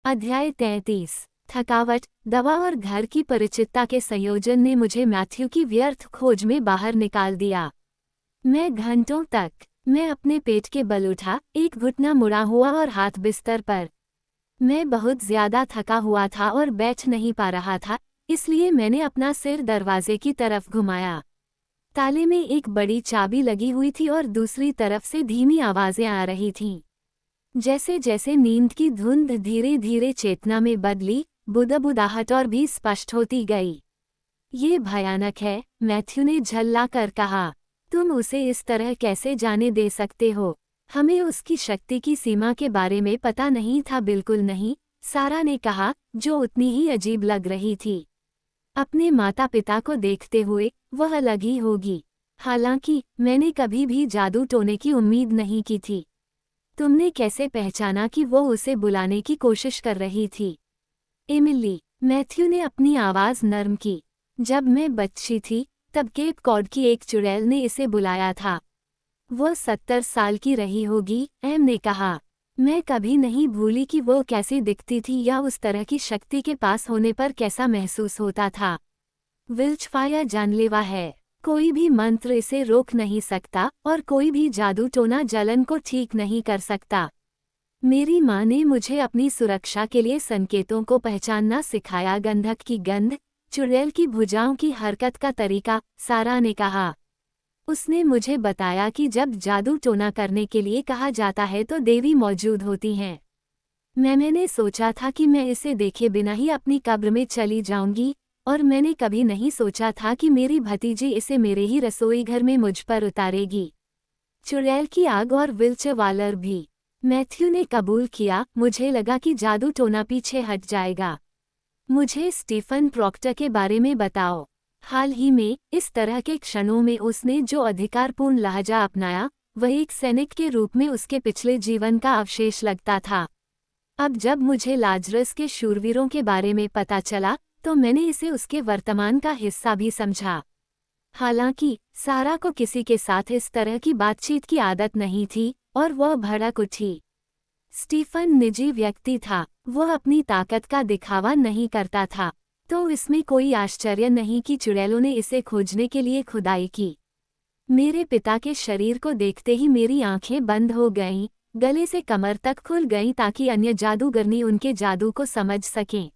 अध्याय 33। थकावट, दवा और घर की परिचितता के संयोजन ने मुझे मैथ्यू की व्यर्थ खोज में बाहर निकाल दिया। मैं घंटों तक मैं अपने पेट के बल उठा, एक घुटना मुड़ा हुआ और हाथ बिस्तर पर। मैं बहुत ज्यादा थका हुआ था और बैठ नहीं पा रहा था, इसलिए मैंने अपना सिर दरवाजे की तरफ घुमाया। ताले में एक बड़ी चाबी लगी हुई थी और दूसरी तरफ से धीमी आवाजें आ रही थीं। जैसे जैसे नींद की धुंध धीरे धीरे चेतना में बदली, बुदबुदाहट और भी स्पष्ट होती गई। ये भयानक है, मैथ्यू ने झल्ला कर कहा। तुम उसे इस तरह कैसे जाने दे सकते हो? हमें उसकी शक्ति की सीमा के बारे में पता नहीं था। बिल्कुल नहीं, सारा ने कहा, जो उतनी ही अजीब लग रही थी। अपने माता पिता को देखते हुए वह अलग ही होगी। हालांकि मैंने कभी भी जादू टोने की उम्मीद नहीं की थी। तुमने कैसे पहचाना कि वो उसे बुलाने की कोशिश कर रही थी? एमिली, मैथ्यू ने अपनी आवाज नरम की। जब मैं बच्ची थी, तब केप कॉड की एक चुड़ैल ने इसे बुलाया था। वो 70 साल की रही होगी, एम ने कहा। मैं कभी नहीं भूली कि वो कैसी दिखती थी या उस तरह की शक्ति के पास होने पर कैसा महसूस होता था। विल्चफायर जानलेवा है। कोई भी मंत्र इसे रोक नहीं सकता और कोई भी जादू टोना जलन को ठीक नहीं कर सकता। मेरी माँ ने मुझे अपनी सुरक्षा के लिए संकेतों को पहचानना सिखाया। गंधक की गंध, चुड़ैल की भुजाओं की हरकत का तरीका, सारा ने कहा। उसने मुझे बताया कि जब जादू टोना करने के लिए कहा जाता है तो देवी मौजूद होती हैं। मैंने सोचा था कि मैं इसे देखे बिना ही अपनी कब्र में चली जाऊंगी, और मैंने कभी नहीं सोचा था कि मेरी भतीजी इसे मेरे ही रसोई घर में मुझ पर उतारेगी। चुड़ैल की आग और विल्चवालर भी। मैथ्यू ने कबूल किया। मुझे लगा कि जादू टोना पीछे हट जाएगा। मुझे स्टीफन प्रॉक्टर के बारे में बताओ। हाल ही में इस तरह के क्षणों में उसने जो अधिकारपूर्ण लहजा अपनाया, वह एक सैनिक के रूप में उसके पिछले जीवन का अवशेष लगता था। अब जब मुझे लाजरस के शूरवीरों के बारे में पता चला, तो मैंने इसे उसके वर्तमान का हिस्सा भी समझा। हालांकि सारा को किसी के साथ इस तरह की बातचीत की आदत नहीं थी और वह भड़क उठी। स्टीफन निजी व्यक्ति था, वह अपनी ताकत का दिखावा नहीं करता था, तो इसमें कोई आश्चर्य नहीं कि चुड़ैलों ने इसे खोजने के लिए खुदाई की। मेरे पिता के शरीर को देखते ही मेरी आंखें बंद हो गईं, गले से कमर तक खुल गईं ताकि अन्य जादूगरनी उनके जादू को समझ सकें।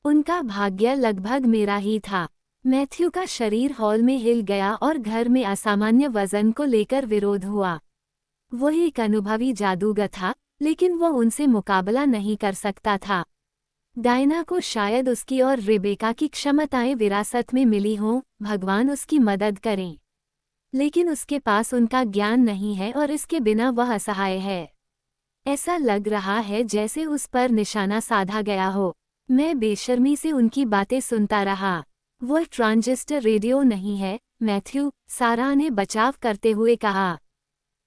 उनका भाग्य लगभग मेरा ही था। मैथ्यू का शरीर हॉल में हिल गया और घर में असामान्य वजन को लेकर विरोध हुआ। वह एक अनुभवी जादूगर था, लेकिन वह उनसे मुकाबला नहीं कर सकता था। डायना को शायद उसकी और रेबेका की क्षमताएं विरासत में मिली हों, भगवान उसकी मदद करें। लेकिन उसके पास उनका ज्ञान नहीं है और इसके बिना वह असहाय है। ऐसा लग रहा है जैसे उस पर निशाना साधा गया हो। मैं बेशर्मी से उनकी बातें सुनता रहा। वह ट्रांजिस्टर रेडियो नहीं है, मैथ्यू, सारा ने बचाव करते हुए कहा।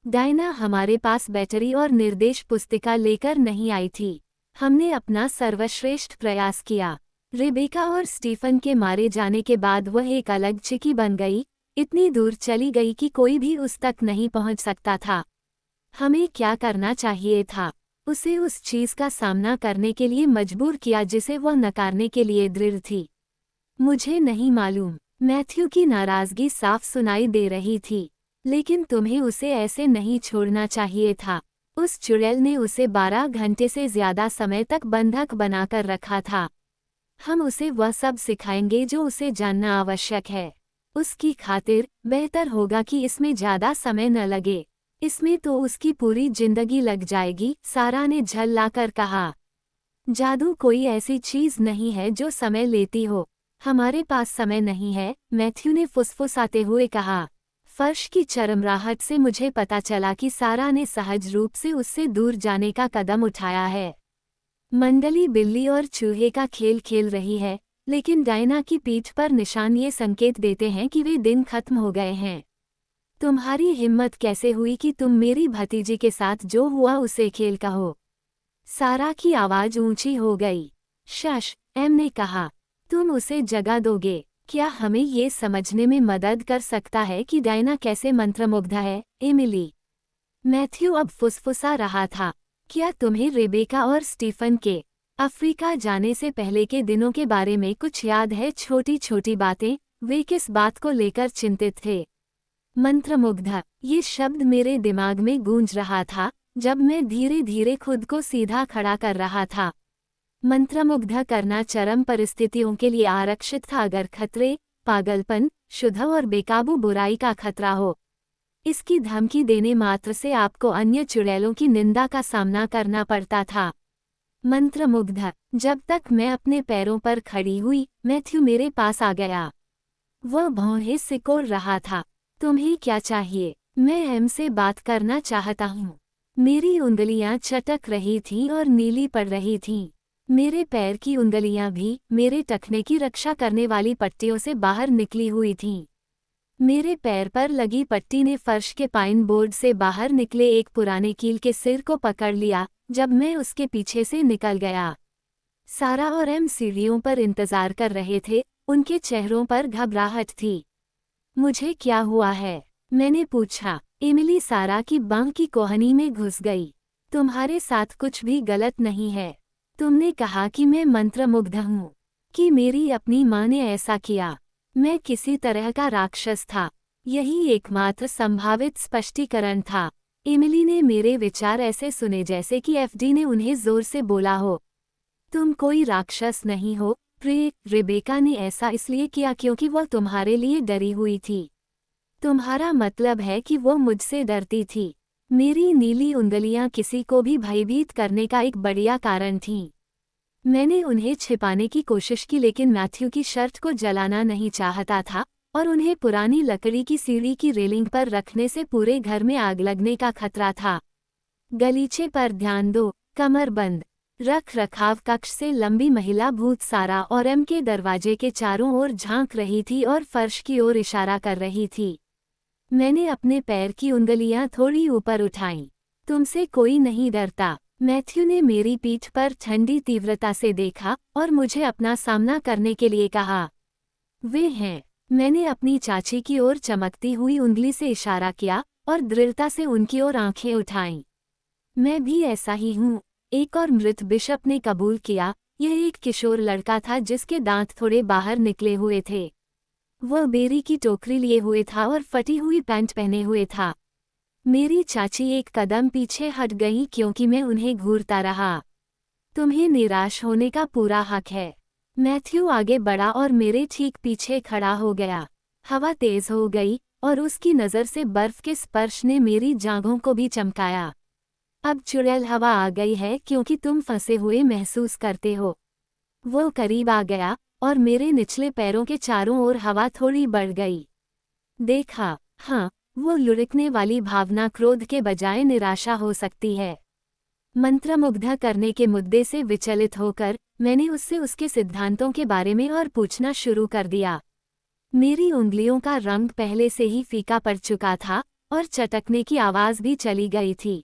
डायना हमारे पास बैटरी और निर्देश पुस्तिका लेकर नहीं आई थी। हमने अपना सर्वश्रेष्ठ प्रयास किया। रेबेका और स्टीफन के मारे जाने के बाद वह एक अलग चिकी बन गई, इतनी दूर चली गई कि कोई भी उस तक नहीं पहुंच सकता था। हमें क्या करना चाहिए था? उसे उस चीज का सामना करने के लिए मजबूर किया जिसे वह नकारने के लिए दृढ़ थी। मुझे नहीं मालूम। मैथ्यू की नाराजगी साफ सुनाई दे रही थी। लेकिन तुम्हें उसे ऐसे नहीं छोड़ना चाहिए था। उस चुड़ैल ने उसे 12 घंटे से ज्यादा समय तक बंधक बनाकर रखा था। हम उसे वह सब सिखाएंगे जो उसे जानना आवश्यक है। उसकी खातिर बेहतर होगा कि इसमें ज्यादा समय न लगे। इसमें तो उसकी पूरी जिंदगी लग जाएगी, सारा ने झल्लाकर कहा। जादू कोई ऐसी चीज नहीं है जो समय लेती हो। हमारे पास समय नहीं है, मैथ्यू ने फुसफुसाते हुए कहा। फर्श की चरमराहट से मुझे पता चला कि सारा ने सहज रूप से उससे दूर जाने का कदम उठाया है। मंडली बिल्ली और चूहे का खेल खेल रही है, लेकिन डायना की पीठ पर निशान ये संकेत देते हैं कि वे दिन खत्म हो गए हैं। तुम्हारी हिम्मत कैसे हुई कि तुम मेरी भतीजी के साथ जो हुआ उसे खेल कहो? सारा की आवाज ऊंची हो गई। शश, एम ने कहा। तुम उसे जगा दोगे? क्या हमें ये समझने में मदद कर सकता है कि डायना कैसे मंत्रमुग्ध है? एमिली। मैथ्यू अब फुसफुसा रहा था। क्या तुम्हें रेबेका और स्टीफन के अफ्रीका जाने से पहले के दिनों के बारे में कुछ याद है? छोटी छोटी बातें। वे किस बात को लेकर चिंतित थे? मंत्रमुग्ध, ये शब्द मेरे दिमाग में गूंज रहा था जब मैं धीरे धीरे खुद को सीधा खड़ा कर रहा था। मंत्रमुग्ध करना चरम परिस्थितियों के लिए आरक्षित था। अगर खतरे, पागलपन, शुद्ध और बेकाबू बुराई का खतरा हो, इसकी धमकी देने मात्र से आपको अन्य चुड़ैलों की निंदा का सामना करना पड़ता था। मंत्रमुग्ध, जब तक मैं अपने पैरों पर खड़ी हुई, मैथ्यू मेरे पास आ गया। वह भौहें सिकोड़ रहा था। तुम्हें क्या चाहिए? मैं एम से बात करना चाहता हूँ। मेरी उंगलियां चटक रही थीं और नीली पड़ रही थीं। मेरे पैर की उंगलियां भी मेरे टखने की रक्षा करने वाली पट्टियों से बाहर निकली हुई थीं। मेरे पैर पर लगी पट्टी ने फर्श के पाइन बोर्ड से बाहर निकले एक पुराने कील के सिर को पकड़ लिया जब मैं उसके पीछे से निकल गया। सारा और एम सीढ़ियों पर इंतजार कर रहे थे। उनके चेहरों पर घबराहट थी। मुझे क्या हुआ है? मैंने पूछा। एमिली सारा की बांह की कोहनी में घुस गई। तुम्हारे साथ कुछ भी गलत नहीं है। तुमने कहा कि मैं मंत्रमुग्ध हूँ, कि मेरी अपनी माँ ने ऐसा किया। मैं किसी तरह का राक्षस था। यही एकमात्र संभावित स्पष्टीकरण था। एमिली ने मेरे विचार ऐसे सुने जैसे कि एफडी ने उन्हें जोर से बोला हो। तुम कोई राक्षस नहीं हो प्रिय। रेबेका ने ऐसा इसलिए किया क्योंकि वह तुम्हारे लिए डरी हुई थी। तुम्हारा मतलब है कि वो मुझसे डरती थी? मेरी नीली उंगलियां किसी को भी भयभीत करने का एक बढ़िया कारण थीं। मैंने उन्हें छिपाने की कोशिश की, लेकिन मैथ्यू की शर्ट को जलाना नहीं चाहता था और उन्हें पुरानी लकड़ी की सीढ़ी की रेलिंग पर रखने से पूरे घर में आग लगने का खतरा था। गलीचे पर ध्यान दो। कमरबंद। रख रखाव कक्ष से लंबी महिला भूत सारा और एम के दरवाजे के चारों ओर झांक रही थी और फर्श की ओर इशारा कर रही थी। मैंने अपने पैर की उंगलियां थोड़ी ऊपर उठाईं। तुमसे कोई नहीं डरता। मैथ्यू ने मेरी पीठ पर ठंडी तीव्रता से देखा और मुझे अपना सामना करने के लिए कहा। वे हैं। मैंने अपनी चाची की ओर चमकती हुई उंगली से इशारा किया और दृढ़ता से उनकी ओर आंखें उठाईं। मैं भी ऐसा ही हूँ, एक और मृत बिशप ने कबूल किया। यह एक किशोर लड़का था जिसके दांत थोड़े बाहर निकले हुए थे। वह बेरी की टोकरी लिए हुए था और फटी हुई पैंट पहने हुए था। मेरी चाची एक कदम पीछे हट गई क्योंकि मैं उन्हें घूरता रहा। तुम्हें निराश होने का पूरा हक है। मैथ्यू आगे बढ़ा और मेरे ठीक पीछे खड़ा हो गया। हवा तेज हो गई और उसकी नज़र से बर्फ के स्पर्श ने मेरी जांघों को भी चमकाया। अब चुड़ैल हवा आ गई है क्योंकि तुम फंसे हुए महसूस करते हो। वो करीब आ गया और मेरे निचले पैरों के चारों ओर हवा थोड़ी बढ़ गई। देखा, हाँ, वो लुढ़कने वाली भावना क्रोध के बजाय निराशा हो सकती है। मंत्रमुग्ध करने के मुद्दे से विचलित होकर मैंने उससे उसके सिद्धांतों के बारे में और पूछना शुरू कर दिया। मेरी उंगलियों का रंग पहले से ही फीका पड़ चुका था और चटकने की आवाज़ भी चली गई थी।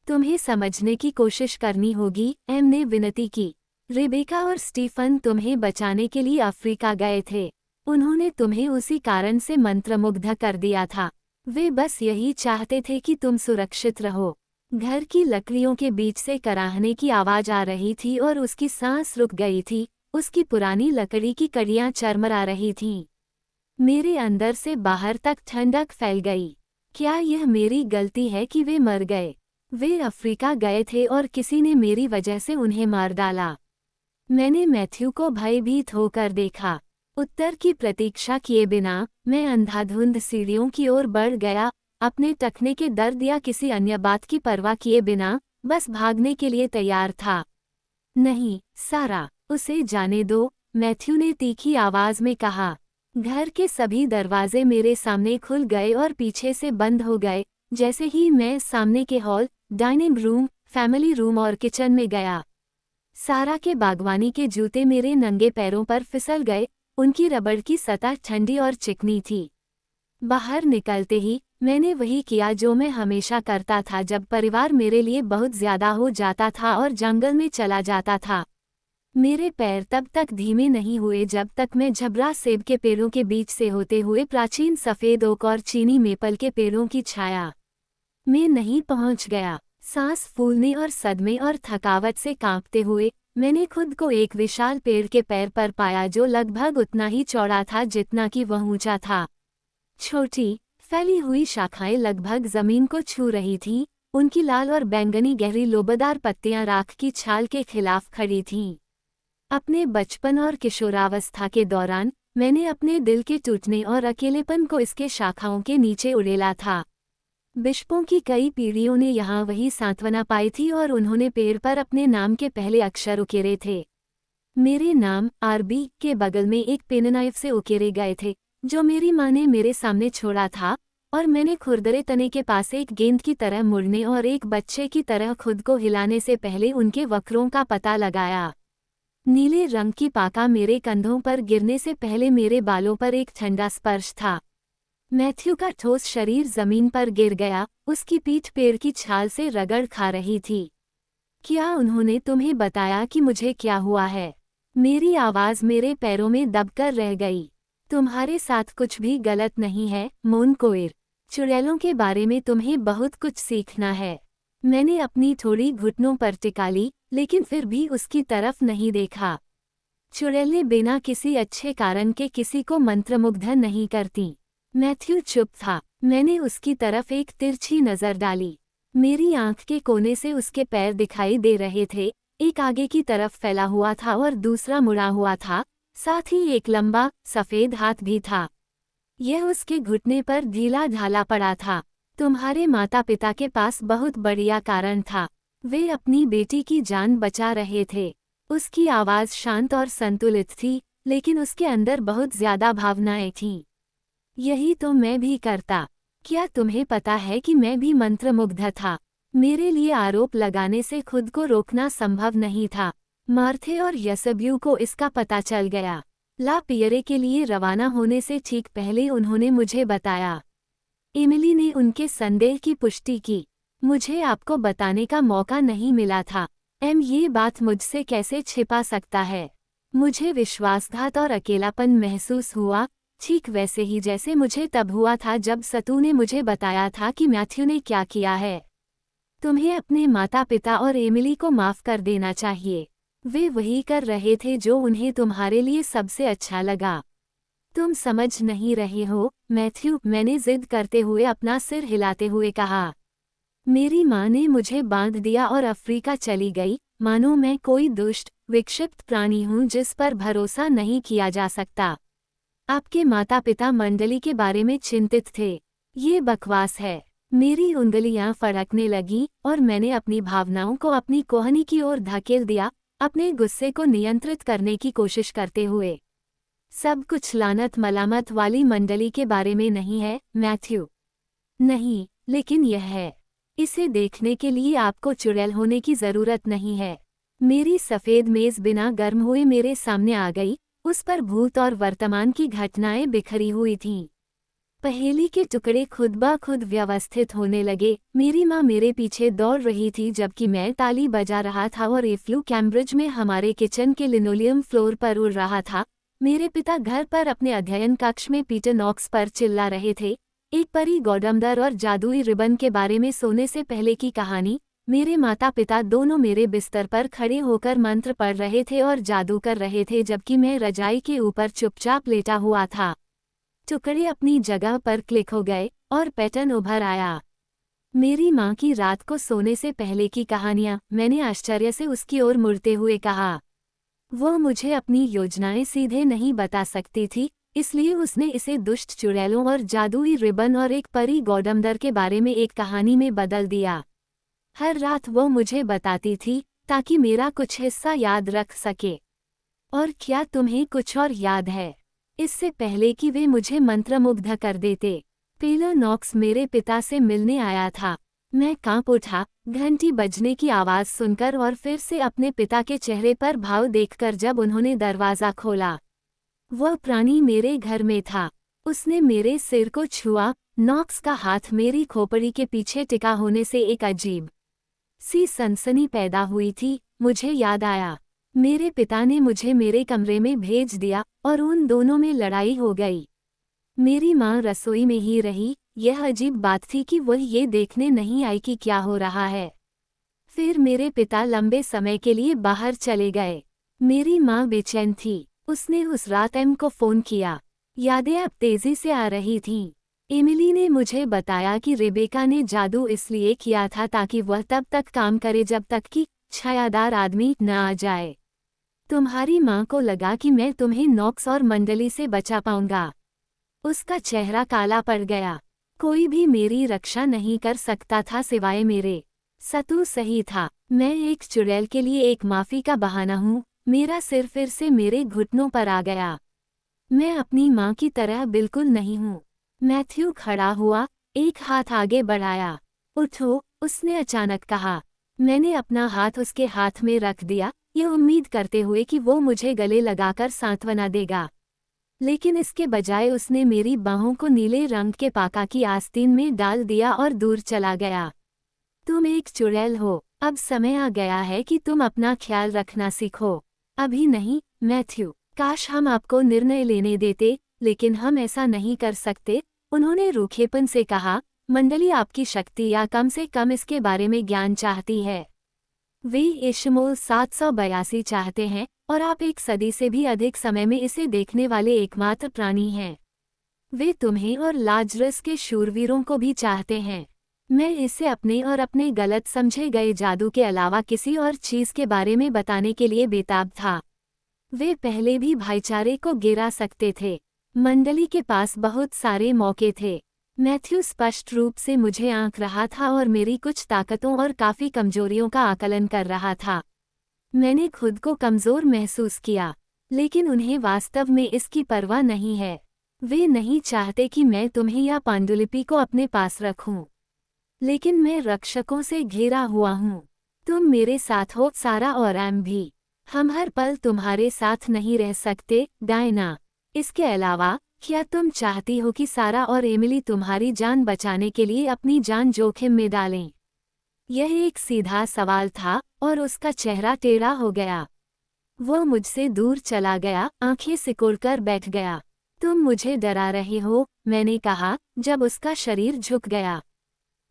तुम्हें समझने की कोशिश करनी होगी, एम ने विनती की। रेबेका और स्टीफन तुम्हें बचाने के लिए अफ्रीका गए थे। उन्होंने तुम्हें उसी कारण से मंत्रमुग्ध कर दिया था। वे बस यही चाहते थे कि तुम सुरक्षित रहो। घर की लकड़ियों के बीच से कराहने की आवाज आ रही थी और उसकी सांस रुक गई थी। उसकी पुरानी लकड़ी की कड़ियां चरमरा रही थीं। मेरे अंदर से बाहर तक ठंडक फैल गई। क्या यह मेरी गलती है कि वे मर गए? वे अफ्रीका गए थे और किसी ने मेरी वजह से उन्हें मार डाला। मैंने मैथ्यू को भयभीत होकर देखा। उत्तर की प्रतीक्षा किए बिना मैं अंधाधुंध सीढ़ियों की ओर बढ़ गया, अपने टखने के दर्द या किसी अन्य बात की परवाह किए बिना बस भागने के लिए तैयार था। नहीं, सारा, उसे जाने दो, मैथ्यू ने तीखी आवाज में कहा। घर के सभी दरवाजे मेरे सामने खुल गए और पीछे से बंद हो गए जैसे ही मैं सामने के hall, dining room, family room और किचन में गया। सारा के बागवानी के जूते मेरे नंगे पैरों पर फिसल गए। उनकी रबड़ की सतह ठंडी और चिकनी थी। बाहर निकलते ही मैंने वही किया जो मैं हमेशा करता था जब परिवार मेरे लिए बहुत ज्यादा हो जाता था और जंगल में चला जाता था। मेरे पैर तब तक धीमे नहीं हुए जब तक मैं झबरा सेब के पेड़ों के बीच से होते हुए प्राचीन सफ़ेद ओक और चीनी मेपल के पेड़ों की छाया में नहीं पहुंच गया। सांस फूलने और सदमे और थकावट से कांपते हुए मैंने खुद को एक विशाल पेड़ के पैर पर पाया जो लगभग उतना ही चौड़ा था जितना कि वह ऊंचा था। छोटी फैली हुई शाखाएं लगभग जमीन को छू रही थीं, उनकी लाल और बैंगनी गहरी लोबदार पत्तियां राख की छाल के खिलाफ खड़ी थीं। अपने बचपन और किशोरावस्था के दौरान मैंने अपने दिल के टूटने और अकेलेपन को इसके शाखाओं के नीचे उड़ेला था। बिशपों की कई पीढ़ियों ने यहाँ वही सांत्वना पाई थी और उन्होंने पेड़ पर अपने नाम के पहले अक्षर उकेरे थे। मेरे नाम आरबी के बगल में एक पेननाइफ से उकेरे गए थे जो मेरी माँ ने मेरे सामने छोड़ा था, और मैंने खुरदरे तने के पास एक गेंद की तरह मुड़ने और एक बच्चे की तरह खुद को हिलाने से पहले उनके वक्रों का पता लगाया। नीले रंग की पाका मेरे कंधों पर गिरने से पहले मेरे बालों पर एक ठंडा स्पर्श था। मैथ्यू का ठोस शरीर जमीन पर गिर गया, उसकी पीठ पेड़ की छाल से रगड़ खा रही थी। क्या उन्होंने तुम्हें बताया कि मुझे क्या हुआ है? मेरी आवाज मेरे पैरों में दबकर रह गई। तुम्हारे साथ कुछ भी गलत नहीं है, मोन कोइर। चुड़ैलों के बारे में तुम्हें बहुत कुछ सीखना है। मैंने अपनी थोड़ी घुटनों पर टिका ली, लेकिन फिर भी उसकी तरफ नहीं देखा। चुड़ैलें बिना किसी अच्छे कारण के किसी को मंत्रमुग्ध नहीं करती। मैथ्यू चुप था। मैंने उसकी तरफ एक तिरछी नजर डाली। मेरी आंख के कोने से उसके पैर दिखाई दे रहे थे, एक आगे की तरफ फैला हुआ था और दूसरा मुड़ा हुआ था, साथ ही एक लंबा सफेद हाथ भी था। यह उसके घुटने पर ढीला ढाला पड़ा था। तुम्हारे माता पिता के पास बहुत बढ़िया कारण था। वे अपनी बेटी की जान बचा रहे थे। उसकी आवाज शांत और संतुलित थी, लेकिन उसके अंदर बहुत ज्यादा भावनाएं थीं। यही तो मैं भी करता। क्या तुम्हें पता है कि मैं भी मंत्रमुग्ध था? मेरे लिए आरोप लगाने से खुद को रोकना संभव नहीं था। मार्थे और यसब्यू को इसका पता चल गया। ला पियरे के लिए रवाना होने से ठीक पहले उन्होंने मुझे बताया। एमिली ने उनके संदेह की पुष्टि की। मुझे आपको बताने का मौका नहीं मिला था। ये बात मुझसे कैसे छिपा सकता है? मुझे विश्वासघात और अकेलापन महसूस हुआ, ठीक वैसे ही जैसे मुझे तब हुआ था जब सतू ने मुझे बताया था कि मैथ्यू ने क्या किया है। तुम्हें अपने माता पिता और एमिली को माफ कर देना चाहिए। वे वही कर रहे थे जो उन्हें तुम्हारे लिए सबसे अच्छा लगा। तुम समझ नहीं रहे हो, मैथ्यू, मैंने जिद करते हुए अपना सिर हिलाते हुए कहा। मेरी माँ ने मुझे बांध दिया और अफ्रीका चली गई, मानो मैं कोई दुष्ट, विक्षिप्त प्राणी हूँ जिस पर भरोसा नहीं किया जा सकता। आपके माता पिता मंडली के बारे में चिंतित थे। ये बकवास है। मेरी उंगलियां फड़कने लगी और मैंने अपनी भावनाओं को अपनी कोहनी की ओर धकेल दिया, अपने गुस्से को नियंत्रित करने की कोशिश करते हुए। सब कुछ लानत मलामत वाली मंडली के बारे में नहीं है, मैथ्यू। नहीं, लेकिन यह है। इसे देखने के लिए आपको चुड़ैल होने की जरूरत नहीं है। मेरी सफेद मेज बिना गर्म हुए मेरे सामने आ गई, उस पर भूत और वर्तमान की घटनाएं बिखरी हुई थीं। पहेली के टुकड़े खुद ब खुद व्यवस्थित होने लगे। मेरी माँ मेरे पीछे दौड़ रही थी जबकि मैं ताली बजा रहा था और एफ्लू कैम्ब्रिज में हमारे किचन के लिनोलियम फ्लोर पर उड़ रहा था। मेरे पिता घर पर अपने अध्ययन कक्ष में पीटर नॉक्स पर चिल्ला रहे थे। एक परी गॉडमदर और जादुई रिबन के बारे में सोने से पहले की कहानी। मेरे माता पिता दोनों मेरे बिस्तर पर खड़े होकर मंत्र पढ़ रहे थे और जादू कर रहे थे जबकि मैं रजाई के ऊपर चुपचाप लेटा हुआ था। टुकड़े अपनी जगह पर क्लिक हो गए और पैटर्न उभर आया। मेरी माँ की रात को सोने से पहले की कहानियाँ, मैंने आश्चर्य से उसकी ओर मुड़ते हुए कहा। वो मुझे अपनी योजनाएं सीधे नहीं बता सकती थी, इसलिए उसने इसे दुष्ट चुड़ैलों और जादुई रिबन और एक परी गॉडमदर के बारे में एक कहानी में बदल दिया। हर रात वो मुझे बताती थी ताकि मेरा कुछ हिस्सा याद रख सके। और क्या तुम्हें कुछ और याद है? इससे पहले कि वे मुझे मंत्रमुग्ध कर देते, पीटर नॉक्स मेरे पिता से मिलने आया था। मैं कांप उठा, घंटी बजने की आवाज सुनकर और फिर से अपने पिता के चेहरे पर भाव देखकर जब उन्होंने दरवाजा खोला। वह प्राणी मेरे घर में था। उसने मेरे सिर को छुआ। नॉक्स का हाथ मेरी खोपड़ी के पीछे टिका होने से एक अजीब सी सनसनी पैदा हुई थी। मुझे याद आया, मेरे पिता ने मुझे मेरे कमरे में भेज दिया और उन दोनों में लड़ाई हो गई। मेरी माँ रसोई में ही रही। यह अजीब बात थी कि वह ये देखने नहीं आई कि क्या हो रहा है। फिर मेरे पिता लंबे समय के लिए बाहर चले गए। मेरी माँ बेचैन थी। उसने उस रात एम को फ़ोन किया। यादें अब तेज़ी से आ रही थीं। एमिली ने मुझे बताया कि रेबेका ने जादू इसलिए किया था ताकि वह तब तक काम करे जब तक कि छायादार आदमी न आ जाए। तुम्हारी माँ को लगा कि मैं तुम्हें नॉक्स और मंडली से बचा पाऊंगा। उसका चेहरा काला पड़ गया। कोई भी मेरी रक्षा नहीं कर सकता था सिवाय मेरे। सतू सही था। मैं एक चुड़ैल के लिए एक माफी का बहाना हूँ। मेरा सिर फिर से मेरे घुटनों पर आ गया। मैं अपनी माँ की तरह बिल्कुल नहीं हूँ। मैथ्यू खड़ा हुआ, एक हाथ आगे बढ़ाया। उठो, उसने अचानक कहा। मैंने अपना हाथ उसके हाथ में रख दिया, ये उम्मीद करते हुए कि वो मुझे गले लगाकर सांत्वना देगा। लेकिन इसके बजाय उसने मेरी बाहों को नीले रंग के पाका की आस्तीन में डाल दिया और दूर चला गया। तुम एक चुड़ैल हो, अब समय आ गया है कि तुम अपना ख्याल रखना सीखो। अभी नहीं, मैथ्यू। काश हम आपको निर्णय लेने देते, लेकिन हम ऐसा नहीं कर सकते, उन्होंने रूखेपन से कहा। मंडली आपकी शक्ति या कम से कम इसके बारे में ज्ञान चाहती है। वे इशमोल 782 चाहते हैं, और आप एक सदी से भी अधिक समय में इसे देखने वाले एकमात्र प्राणी हैं। वे तुम्हें और लाजरस के शूरवीरों को भी चाहते हैं। मैं इसे अपने और अपने गलत समझे गए जादू के अलावा किसी और चीज़ के बारे में बताने के लिए बेताब था। वे पहले भी भाईचारे को गिरा सकते थे। मंडली के पास बहुत सारे मौके थे। मैथ्यू स्पष्ट रूप से मुझे आंक रहा था और मेरी कुछ ताकतों और काफ़ी कमजोरियों का आकलन कर रहा था। मैंने खुद को कमज़ोर महसूस किया, लेकिन उन्हें वास्तव में इसकी परवाह नहीं है। वे नहीं चाहते कि मैं तुम्हें या पांडुलिपि को अपने पास रखूं। लेकिन मैं रक्षकों से घिरा हुआ हूँ। तुम मेरे साथ हो, सारा और एम भी। हम हर पल तुम्हारे साथ नहीं रह सकते, डायना। इसके अलावा, क्या तुम चाहती हो कि सारा और एमिली तुम्हारी जान बचाने के लिए अपनी जान जोखिम में डालें? यह एक सीधा सवाल था, और उसका चेहरा टेढ़ा हो गया। वो मुझसे दूर चला गया, आंखें सिकुड़कर बैठ गया। तुम मुझे डरा रहे हो, मैंने कहा, जब उसका शरीर झुक गया।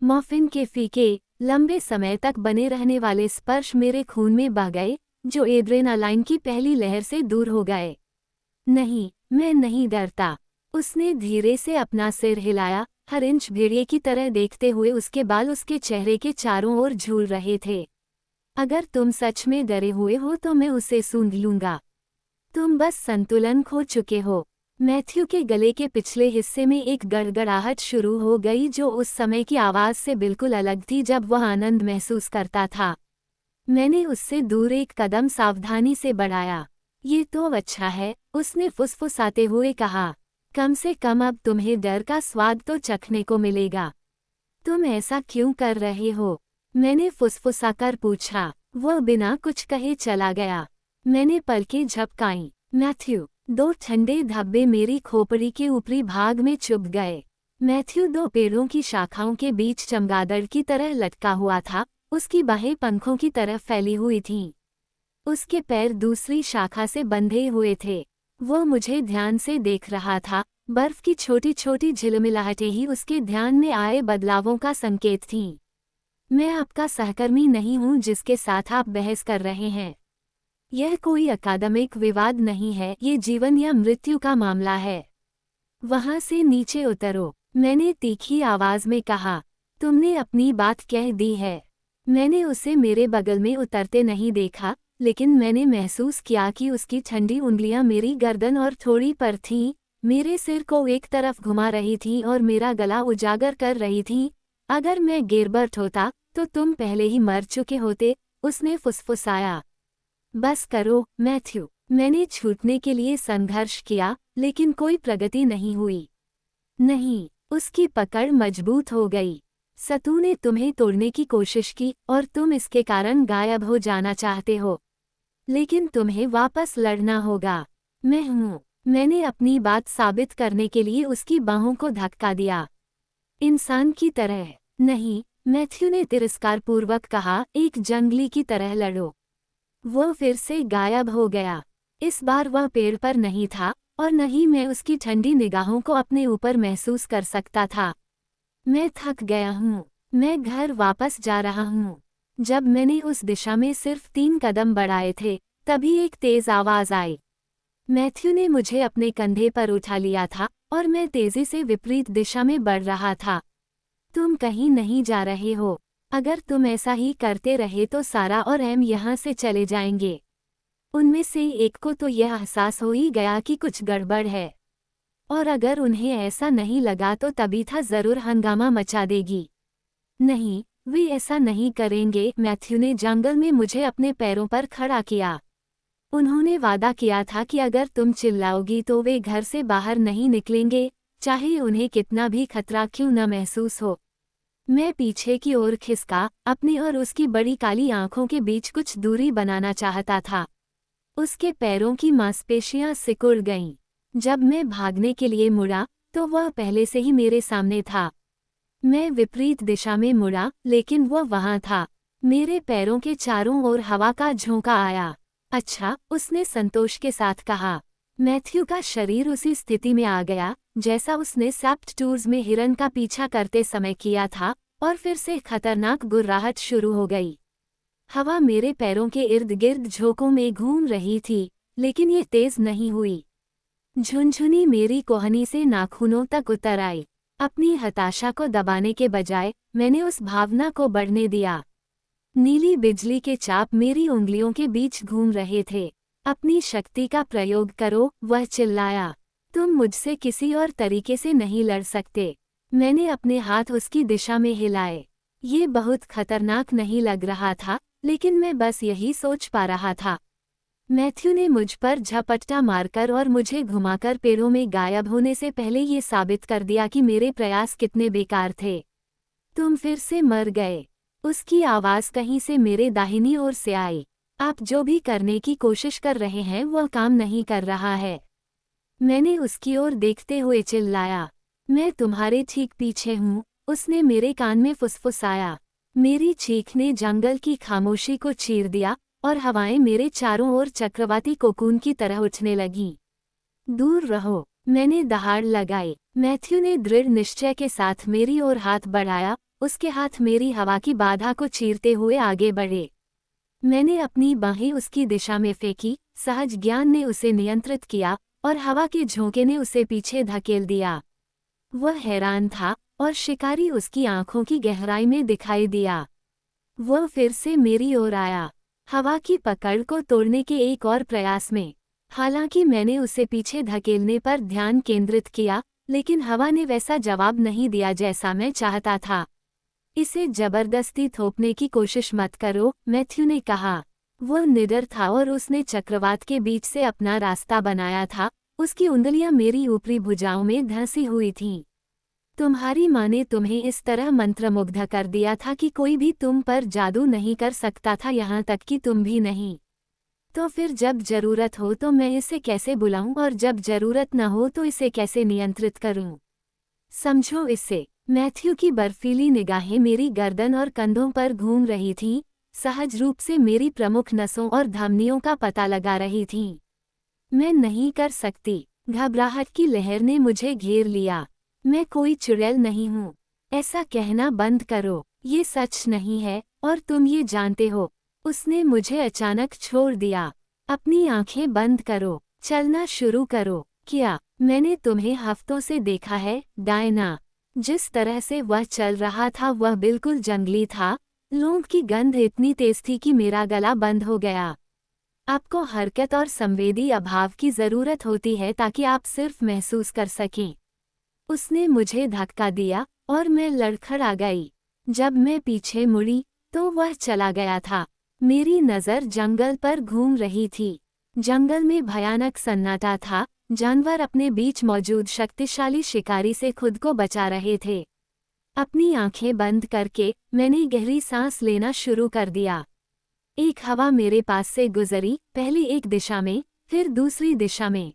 मॉर्फिन के फीके, लंबे समय तक बने रहने वाले स्पर्श मेरे खून में बह गए, जो एड्रेनालाइन की पहली लहर से दूर हो गए। नहीं, मैं नहीं डरता। उसने धीरे से अपना सिर हिलाया, हर इंच भेड़िए की तरह देखते हुए उसके बाल उसके चेहरे के चारों ओर झूल रहे थे। अगर तुम सच में डरे हुए हो तो मैं उसे सूंघ लूंगा। तुम बस संतुलन खो चुके हो। मैथ्यू के गले के पिछले हिस्से में एक गड़गड़ाहट शुरू हो गई जो उस समय की आवाज़ से बिल्कुल अलग थी जब वह आनंद महसूस करता था। मैंने उससे दूर एक कदम सावधानी से बढ़ाया। ये तो अच्छा है, उसने फुसफुसाते हुए कहा। कम से कम अब तुम्हें डर का स्वाद तो चखने को मिलेगा। तुम ऐसा क्यों कर रहे हो? मैंने फुसफुसाकर पूछा। वह बिना कुछ कहे चला गया। मैंने पलकें झपकाईं। मैथ्यू, 2 ठंडे धब्बे मेरी खोपड़ी के ऊपरी भाग में चुभ गए। मैथ्यू 2 पेड़ों की शाखाओं के बीच चमगादड़ की तरह लटका हुआ था, उसकी बाहें पंखों की तरफ फैली हुई थीं। उसके पैर दूसरी शाखा से बंधे हुए थे। वो मुझे ध्यान से देख रहा था, बर्फ की छोटी छोटी झिलमिलाहटें ही उसके ध्यान में आए बदलावों का संकेत थीं। मैं आपका सहकर्मी नहीं हूँ जिसके साथ आप बहस कर रहे हैं। यह कोई अकादमिक विवाद नहीं है, ये जीवन या मृत्यु का मामला है। वहाँ से नीचे उतरो, मैंने तीखी आवाज़ में कहा। तुमने अपनी बात कह दी है। मैंने उसे मेरे बगल में उतरते नहीं देखा, लेकिन मैंने महसूस किया कि उसकी ठंडी उंगलियां मेरी गर्दन और थोड़ी पर थीं, मेरे सिर को एक तरफ घुमा रही थीं और मेरा गला उजागर कर रही थीं। अगर मैं गेरबर्ट होता, तो तुम पहले ही मर चुके होते, उसने फुसफुसाया। बस करो, मैथ्यू। मैंने छूटने के लिए संघर्ष किया, लेकिन कोई प्रगति नहीं हुई। नहीं, उसकी पकड़ मजबूत हो गई। सतू ने तुम्हें तोड़ने की कोशिश की और तुम इसके कारण गायब हो जाना चाहते हो। लेकिन तुम्हें वापस लड़ना होगा। मैं हूँ। मैंने अपनी बात साबित करने के लिए उसकी बाहों को धक्का दिया। इंसान की तरह नहीं, मैथ्यू ने तिरस्कारपूर्वक कहा, एक जंगली की तरह लड़ो। वो फिर से गायब हो गया। इस बार वह पेड़ पर नहीं था, और न ही मैं उसकी ठंडी निगाहों को अपने ऊपर महसूस कर सकता था। मैं थक गया हूँ। मैं घर वापस जा रहा हूँ। जब मैंने उस दिशा में सिर्फ 3 कदम बढ़ाए थे, तभी एक तेज आवाज आई। मैथ्यू ने मुझे अपने कंधे पर उठा लिया था और मैं तेजी से विपरीत दिशा में बढ़ रहा था। तुम कहीं नहीं जा रहे हो। अगर तुम ऐसा ही करते रहे तो सारा और एम यहाँ से चले जाएंगे। उनमें से एक को तो यह एहसास हो ही गया कि कुछ गड़बड़ है, और अगर उन्हें ऐसा नहीं लगा तो तबीथा जरूर हंगामा मचा देगी। नहीं, वे ऐसा नहीं करेंगे। मैथ्यू ने जंगल में मुझे अपने पैरों पर खड़ा किया। उन्होंने वादा किया था कि अगर तुम चिल्लाओगी तो वे घर से बाहर नहीं निकलेंगे, चाहे उन्हें कितना भी खतरा क्यों न महसूस हो। मैं पीछे की ओर खिसका, अपनी और उसकी बड़ी काली आंखों के बीच कुछ दूरी बनाना चाहता था। उसके पैरों की मांसपेशियां सिकुड़ गईं। जब मैं भागने के लिए मुड़ा तो वह पहले से ही मेरे सामने था। मैं विपरीत दिशा में मुड़ा, लेकिन वह वहां था। मेरे पैरों के चारों ओर हवा का झोंका आया। अच्छा, उसने संतोष के साथ कहा। मैथ्यू का शरीर उसी स्थिति में आ गया जैसा उसने सैप्ट टूर्स में हिरन का पीछा करते समय किया था, और फिर से खतरनाक गुर्राहट शुरू हो गई। हवा मेरे पैरों के इर्द गिर्द झोंकों में घूम रही थी, लेकिन ये तेज नहीं हुई। झुनझुनी मेरी कोहनी से नाखूनों तक उतर आई। अपनी हताशा को दबाने के बजाय मैंने उस भावना को बढ़ने दिया। नीली बिजली के चाप मेरी उंगलियों के बीच घूम रहे थे। अपनी शक्ति का प्रयोग करो, वह चिल्लाया। तुम मुझसे किसी और तरीके से नहीं लड़ सकते। मैंने अपने हाथ उसकी दिशा में हिलाए। ये बहुत खतरनाक नहीं लग रहा था, लेकिन मैं बस यही सोच पा रहा था। मैथ्यू ने मुझ पर झपट्टा मारकर और मुझे घुमाकर पेड़ों में गायब होने से पहले ये साबित कर दिया कि मेरे प्रयास कितने बेकार थे। तुम फिर से मर गए। उसकी आवाज़ कहीं से मेरे दाहिनी ओर से आई। आप जो भी करने की कोशिश कर रहे हैं वह काम नहीं कर रहा है। मैंने उसकी ओर देखते हुए चिल्लाया। मैं तुम्हारे ठीक पीछे हूँ, उसने मेरे कान में फुसफुसाया। मेरी चीख ने जंगल की खामोशी को चीर दिया और हवाएं मेरे चारों ओर चक्रवाती कोकून की तरह उठने लगीं। दूर रहो, मैंने दहाड़ लगाई। मैथ्यू ने दृढ़ निश्चय के साथ मेरी ओर हाथ बढ़ाया। उसके हाथ मेरी हवा की बाधा को चीरते हुए आगे बढ़े। मैंने अपनी बाहें उसकी दिशा में फेंकी। सहज ज्ञान ने उसे नियंत्रित किया और हवा के झोंके ने उसे पीछे धकेल दिया। वह हैरान था और शिकारी उसकी आंखों की गहराई में दिखाई दिया। वह फिर से मेरी ओर आया, हवा की पकड़ को तोड़ने के एक और प्रयास में। हालांकि मैंने उसे पीछे धकेलने पर ध्यान केंद्रित किया, लेकिन हवा ने वैसा जवाब नहीं दिया जैसा मैं चाहता था। इसे जबरदस्ती थोपने की कोशिश मत करो, मैथ्यू ने कहा। वह निडर था और उसने चक्रवात के बीच से अपना रास्ता बनाया था। उसकी उंगलियां मेरी ऊपरी भुजाओं में धंसी हुई थीं। तुम्हारी माँ ने तुम्हें इस तरह मंत्रमुग्ध कर दिया था कि कोई भी तुम पर जादू नहीं कर सकता था, यहाँ तक कि तुम भी नहीं। तो फिर जब जरूरत हो तो मैं इसे कैसे बुलाऊं, और जब जरूरत न हो तो इसे कैसे नियंत्रित करूं? समझो इसे। मैथ्यू की बर्फीली निगाहें मेरी गर्दन और कंधों पर घूम रही थीं, सहज रूप से मेरी प्रमुख नसों और धमनियों का पता लगा रही थीं। मैं नहीं कर सकती। घबराहट की लहर ने मुझे घेर लिया। मैं कोई चुड़ैल नहीं हूँ। ऐसा कहना बंद करो, ये सच नहीं है और तुम ये जानते हो। उसने मुझे अचानक छोड़ दिया। अपनी आंखें बंद करो, चलना शुरू करो। क्या? मैंने तुम्हें हफ्तों से देखा है, डायना। जिस तरह से वह चल रहा था वह बिल्कुल जंगली था। लौंग की गंध इतनी तेज थी कि मेरा गला बंद हो गया। आपको हरकत और संवेदी अभाव की जरूरत होती है ताकि आप सिर्फ महसूस कर सकें। उसने मुझे धक्का दिया और मैं लड़खड़ा गई। जब मैं पीछे मुड़ी तो वह चला गया था। मेरी नज़र जंगल पर घूम रही थी। जंगल में भयानक सन्नाटा था। जानवर अपने बीच मौजूद शक्तिशाली शिकारी से खुद को बचा रहे थे। अपनी आंखें बंद करके मैंने गहरी सांस लेना शुरू कर दिया। एक हवा मेरे पास से गुजरी, पहले एक दिशा में, फिर दूसरी दिशा में।